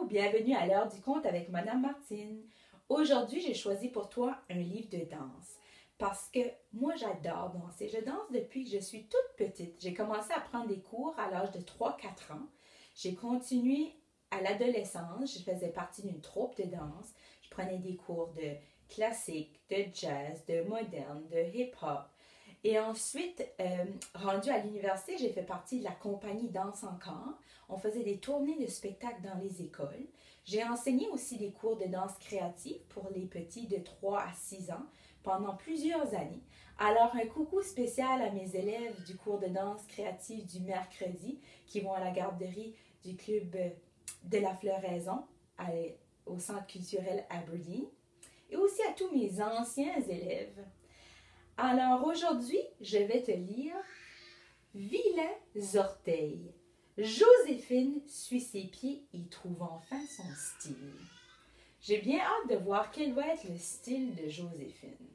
Bienvenue à l'heure du conte avec Madame Martine. Aujourd'hui, j'ai choisi pour toi un livre de danse parce que moi, j'adore danser. Je danse depuis que je suis toute petite. J'ai commencé à prendre des cours à l'âge de 3-4 ans. J'ai continué à l'adolescence. Je faisais partie d'une troupe de danse. Je prenais des cours de classique, de jazz, de moderne, de hip-hop. Et ensuite, rendue à l'université, j'ai fait partie de la compagnie Danse Encore. On faisait des tournées de spectacles dans les écoles. J'ai enseigné aussi des cours de danse créative pour les petits de 3 à 6 ans pendant plusieurs années. Alors, un coucou spécial à mes élèves du cours de danse créative du mercredi qui vont à la garderie du club de la floraison au centre culturel Aberdeen et aussi à tous mes anciens élèves. Alors aujourd'hui, je vais te lire Vilains orteils. Joséphine suit ses pieds et trouve enfin son style. J'ai bien hâte de voir quel va être le style de Joséphine.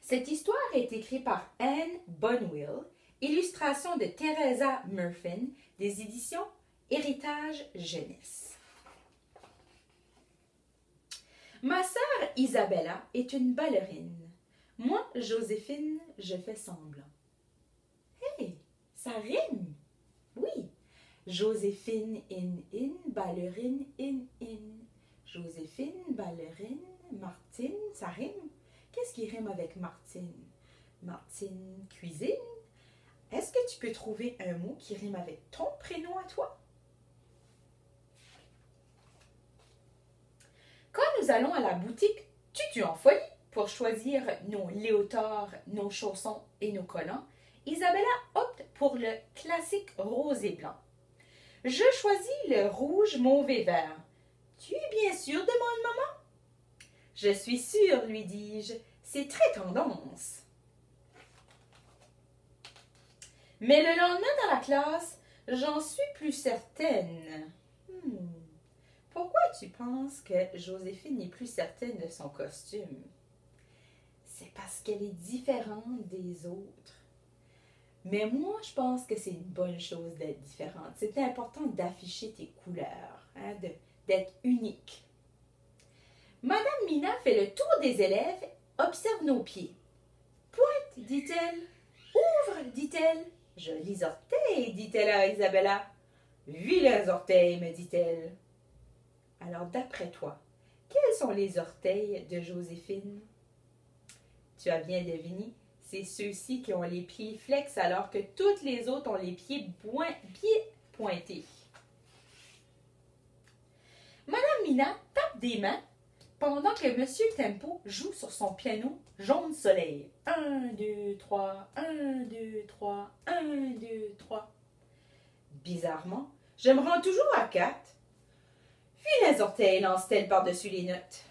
Cette histoire est écrite par Anne Bonwill, illustration de Teresa Murfin, des éditions Héritage Jeunesse. Ma sœur Isabella est une ballerine. Moi, Joséphine, je fais semblant. Hey, ça rime! Oui. Joséphine in, ballerine in. Joséphine, ballerine, Martine, ça rime? Qu'est-ce qui rime avec Martine? Martine, cuisine? Est-ce que tu peux trouver un mot qui rime avec ton prénom à toi? Quand nous allons à la boutique Tutu en folie pour choisir nos léotards, nos chaussons et nos collants, Isabella opte pour le classique rose et blanc. Je choisis le rouge, mauve et vert. Tu es bien sûre, demande maman. Je suis sûre, lui dis-je. C'est très tendance. Mais le lendemain dans la classe, j'en suis plus certaine. Pourquoi tu penses que Joséphine n'est plus certaine de son costume? C'est parce qu'elle est différente des autres. Mais moi, je pense que c'est une bonne chose d'être différente. C'est important d'afficher tes couleurs, d'être unique. Madame Mina fait le tour des élèves, observe nos pieds. Pointe, dit-elle. Ouvre, dit-elle. Jolis orteils, dit-elle à Isabella. Vilains orteils, me dit-elle. Alors, d'après toi, quels sont les orteils de Joséphine? Tu as bien deviné, c'est ceux-ci qui ont les pieds flex alors que toutes les autres ont les pieds pointés. Madame Mina tape des mains pendant que Monsieur Tempo joue sur son piano jaune soleil. 1, 2, 3, 1, 2, 3, 1, 2, 3. Bizarrement, je me rends toujours à 4. Vilains orteils, lance-t-elle par-dessus les notes.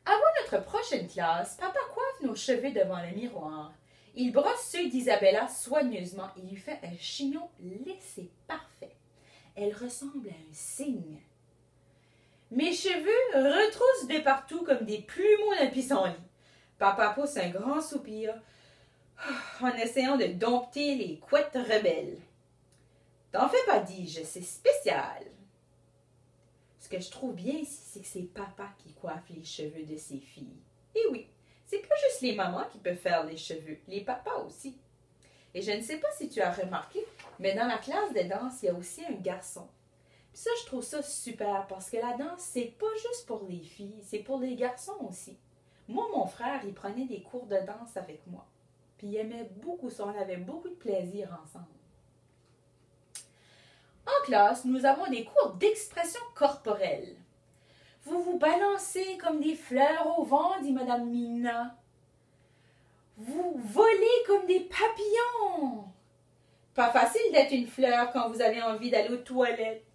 Avant notre prochaine classe, papa coiffe nos cheveux devant le miroir. Il brosse ceux d'Isabella soigneusement et lui fait un chignon lissé parfait. Elle ressemble à un cygne. Mes cheveux retroussent de partout comme des plumeaux d'un pissenlit. Papa pousse un grand soupir en essayant de dompter les couettes rebelles. T'en fais pas, dis-je, c'est spécial. Ce que je trouve bien ici, c'est que c'est papa qui coiffe les cheveux de ses filles. Et oui, c'est pas juste les mamans qui peuvent faire les cheveux, les papas aussi. Et je ne sais pas si tu as remarqué, mais dans la classe de danse, il y a aussi un garçon. Puis ça, je trouve ça super parce que la danse, c'est pas juste pour les filles, c'est pour les garçons aussi. Moi, mon frère, il prenait des cours de danse avec moi. Puis il aimait beaucoup ça, on avait beaucoup de plaisir ensemble. En classe, nous avons des cours d'expression corporelle. Vous vous balancez comme des fleurs au vent, dit Madame Mina. Vous volez comme des papillons. Pas facile d'être une fleur quand vous avez envie d'aller aux toilettes.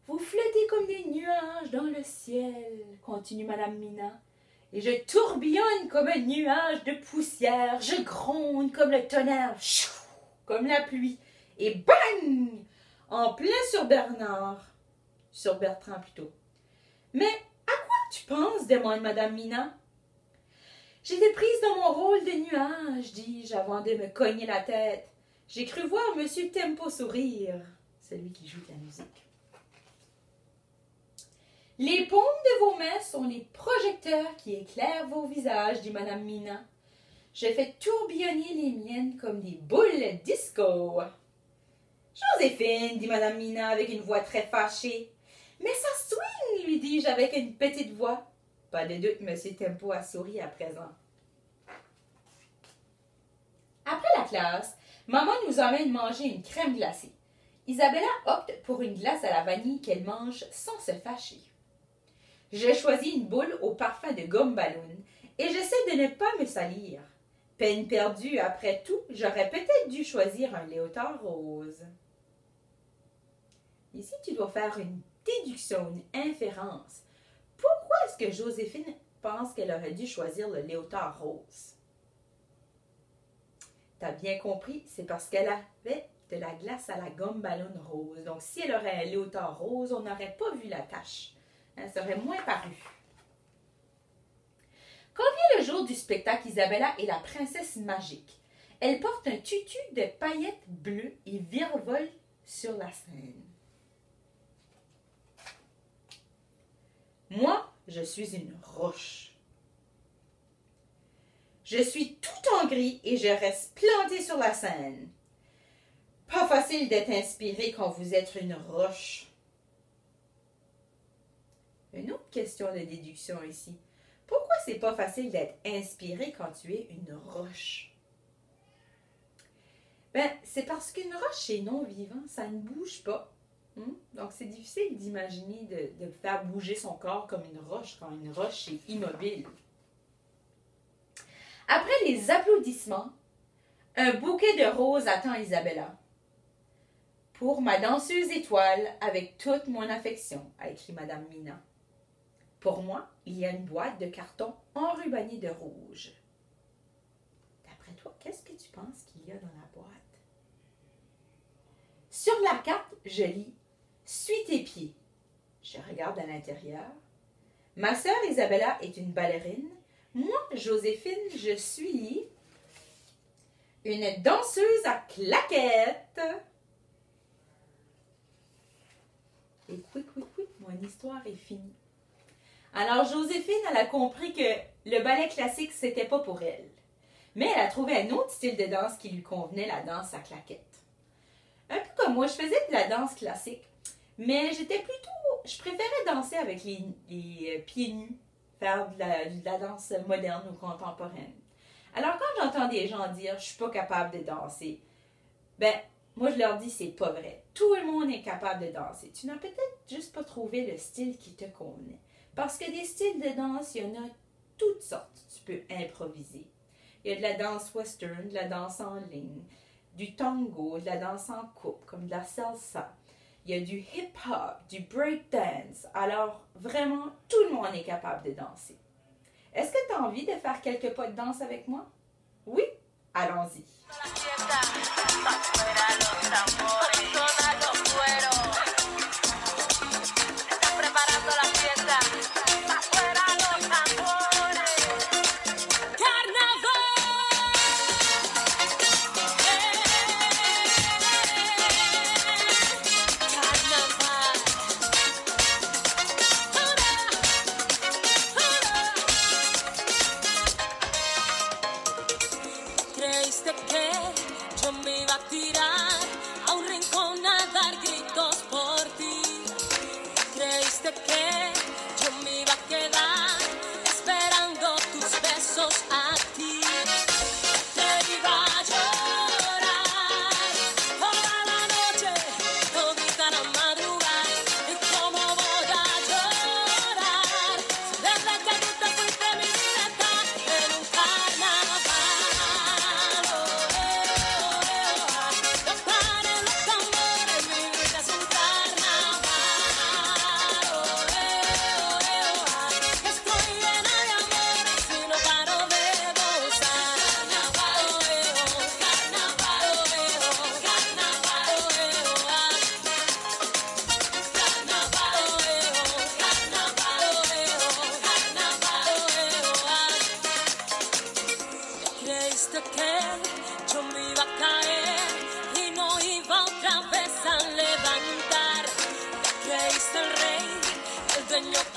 Vous flottez comme des nuages dans le ciel, continue Madame Mina. Et je tourbillonne comme un nuage de poussière. Je gronde comme le tonnerre, comme la pluie. Et bang! En plein sur Bertrand plutôt. Mais à quoi tu penses? Demande Madame Mina. J'étais prise dans mon rôle de nuage, dis-je avant de me cogner la tête. J'ai cru voir Monsieur Tempo sourire, celui qui joue de la musique. Les paumes de vos mains sont les projecteurs qui éclairent vos visages, dit Madame Mina. Je fais tourbillonner les miennes comme des boules disco. Joséphine, dit Madame Mina avec une voix très fâchée. Mais ça swing, lui dis-je avec une petite voix. Pas de doute, Monsieur Tempo a souri à présent. Après la classe, maman nous emmène manger une crème glacée. Isabella opte pour une glace à la vanille qu'elle mange sans se fâcher. Je choisis une boule au parfum de gomme ballon et j'essaie de ne pas me salir. Peine perdue, après tout, j'aurais peut-être dû choisir un léotard rose. Ici, tu dois faire une déduction, une inférence. Pourquoi est-ce que Joséphine pense qu'elle aurait dû choisir le léotard rose? T'as bien compris, c'est parce qu'elle avait de la glace à la gomme ballon rose. Donc, si elle aurait un léotard rose, on n'aurait pas vu la tache. Ça aurait moins paru. Quand vient le jour du spectacle, Isabella est la princesse magique. Elle porte un tutu de paillettes bleues et virevolte sur la scène. Moi, je suis une roche. Je suis tout en gris et je reste plantée sur la scène. Pas facile d'être inspiré quand vous êtes une roche. Une autre question de déduction ici. Pourquoi c'est pas facile d'être inspiré quand tu es une roche? C'est parce qu'une roche est non vivant, ça ne bouge pas. Donc, c'est difficile d'imaginer de faire bouger son corps comme une roche quand une roche est immobile. Après les applaudissements, un bouquet de roses attend Isabella. Pour ma danseuse étoile, avec toute mon affection, a écrit Madame Mina. Pour moi, il y a une boîte de carton enrubannée de rouge. D'après toi, qu'est-ce que tu penses qu'il y a dans la boîte? Sur la carte, je lis « Suis tes pieds ». Je regarde à l'intérieur. Ma sœur Isabella est une ballerine. Moi, Joséphine, je suis une danseuse à claquettes. Et quick, mon histoire est finie. Alors, Joséphine, elle a compris que le ballet classique, c'était pas pour elle. Mais elle a trouvé un autre style de danse qui lui convenait, la danse à claquettes. Un peu comme moi, je faisais de la danse classique, mais je préférais danser avec les pieds nus, faire de la danse moderne ou contemporaine. Alors, quand j'entends des gens dire « je suis pas capable de danser », moi je leur dis « c'est pas vrai. Tout le monde est capable de danser. Tu n'as peut-être juste pas trouvé le style qui te convenait. » Parce que des styles de danse, il y en a toutes sortes. Tu peux improviser. Il y a de la danse western, de la danse en ligne, du tango, de la danse en couple, comme de la salsa. Il y a du hip-hop, du breakdance. Alors, vraiment, tout le monde est capable de danser. Est-ce que tu as envie de faire quelques pas de danse avec moi? Oui? Allons-y.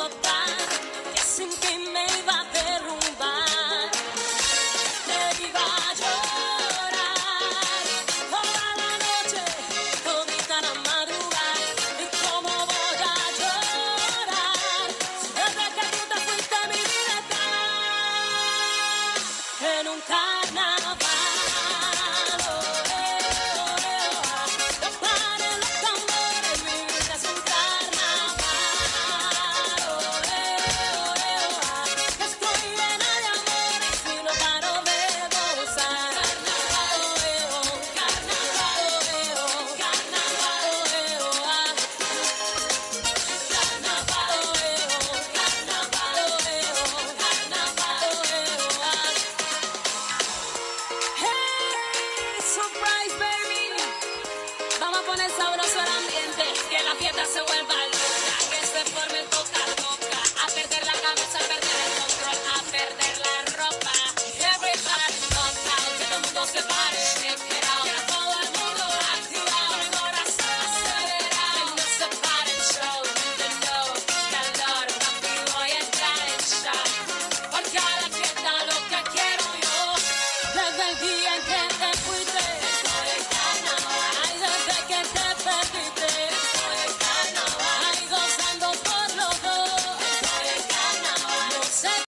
papa.